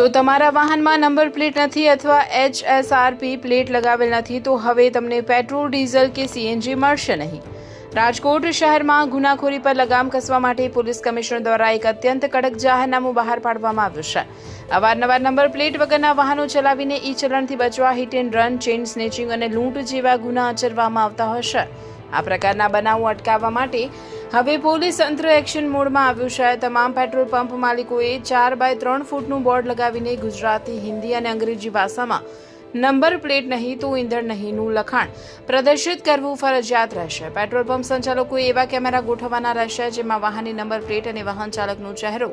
જો તમારા વાહનમાં નંબર પ્લેટ નથી અથવા HSRP પ્લેટ લગાવેલ નથી તો હવે તમને પેટ્રોલ, ડીઝલ કે CNG મળશે નહીં। રાજકોટ શહેરમાં ગુનાખોરી પર લગામ કસવા માટે પોલીસ કમિશનર દ્વારા એક અત્યંત કડક જાહેરનામું બહાર પાડવામાં આવ્યું છે। અવારનવાર નંબર પ્લેટ વગરના વાહનો ચલાવીને ઈ-ચલણથી બચવા hit and run, chain snatching અને લૂંટ જેવા ગુના આચરવામાં આવતા હોય છે। આ પ્રકારના બનાવો અટકાવવા માટે હવે પોલીસ તંત્ર એક્શન મોડમાં આવ્યું છે। તમામ પેટ્રોલ પંપ માલિકોએ 4x3 ફૂટનું બોર્ડ લગાવીને ગુજરાતી, હિન્દી અને અંગ્રેજી ભાષામાં નંબર પ્લેટ નહીં તો ઈંધણ નહીંનું લખાણ પ્રદર્શિત કરવું ફરજિયાત રહેશે। પેટ્રોલ પંપ સંચાલકોએ એવા કેમેરા ગોઠવવાના રહેશે જેમાં વાહનની નંબર પ્લેટ અને વાહન ચાલકનો ચહેરો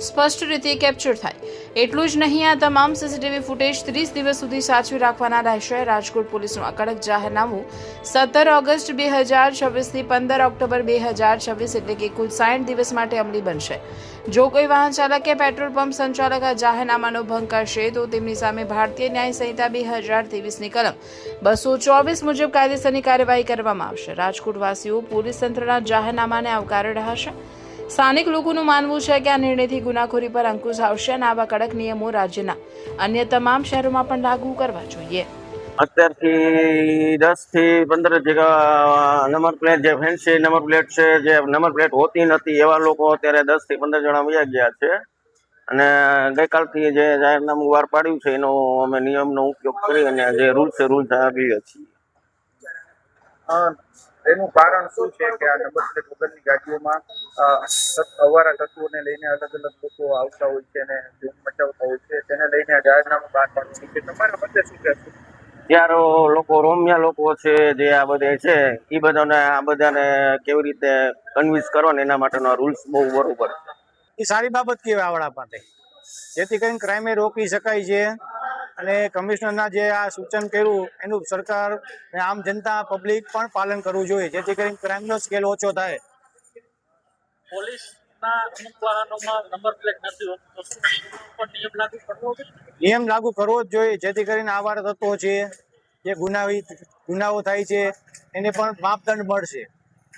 સ્પષ્ટ રીતે કેપ્ચર થાય। એટલું જ નહીં, આ તમામ CCTV ફૂટેજ 30 દિવસ સુધી સાચવી રાખવાના રહેશે। રાજકોટ પોલીસનું આ કડક જાહેરનામું 17 ઓગસ્ટ 2026 થી 15 ઓક્ટોબર 2026 એટલે કે કુલ 60 દિવસ માટે અમલી બનશે। જો કોઈ વાહન ચાલક કે પેટ્રોલ પંપ સંચાલક આ જાહેરનામાનો ભંગ કરશે તો તેમની સામે ભારતીય ન્યાય સંહિતા 2023ની કલમ 224 મુજબ કાયદેસરની કાર્યવાહી કરવામાં આવશે। રાજકોટવાસીઓ પોલીસ તંત્રના જાહેરનામાને આવકારી રહ્યા છે। સ્થાનિક લોકોનું માનવું છે કે આ નિર્ણયથી ગુનાખોરી પર અંકુશ આવશે અને આવા કડક નિયમો રાજ્યના અન્ય તમામ શહેરોમાં પણ લાગુ કરવા જોઈએ। અત્યારથી 10 થી 15 જગ્યા નંબર પ્લેટ, જે ફેન્સી નંબર પ્લેટ છે, જે નંબર પ્લેટ હોતી નથી, એવા લોકો અત્યારે 10 થી 15 જણા વયા ગયા છે અને ગઈકાલથી જે જાહેરનામું બહાર પાડ્યું છે એનો અમે નિયમનો ઉપયોગ કરી અને જે રૂલ છે રૂલ આપીએ છીએ। એનું કારણ શું છે કે આ નંબર પ્લેટ વગરની ગાડીઓમાં અવારા તત્વોને લઈને અલગ અલગ લોકો આવતા હોય છે અને ધૂમ મચાવતા હોય છે, તેને લઈને જાહેરનામું બહાર પાડવું છે? તમારા મતે શું કહેશો? ત્યારે લોકો, રોમિયા લોકો છે જે આ બધે છે, એ બધાને કેવી રીતે કન્વિન્સ કરવાના એના માટેનો રૂલ્સ બહુ બરોબર છે। એ સારી બાબત કહેવાય આવડા માટે, જેથી કરીને ક્રાઇમે રોકી શકાય છે અને કમિશનરના જે આ સૂચન કર્યું એનું સરકાર અને આમ જનતા પબ્લિક પણ પાલન કરવું જોઈએ, જેથી કરીને ક્રાઇમનો સ્કેલ ઓછો થાય। પોલીસના અમુક વાહનોમાં નંબર પ્લેટ નથી હોતી તો શું નિયમ લાગુ કરવો જોઈએ? નિયમ લાગુ કરવો જ જોઈએ, જેથી કરીને આવારા તત્વો છે, જે ગુનાઓ થાય છે એને પણ માપદંડ મળશે।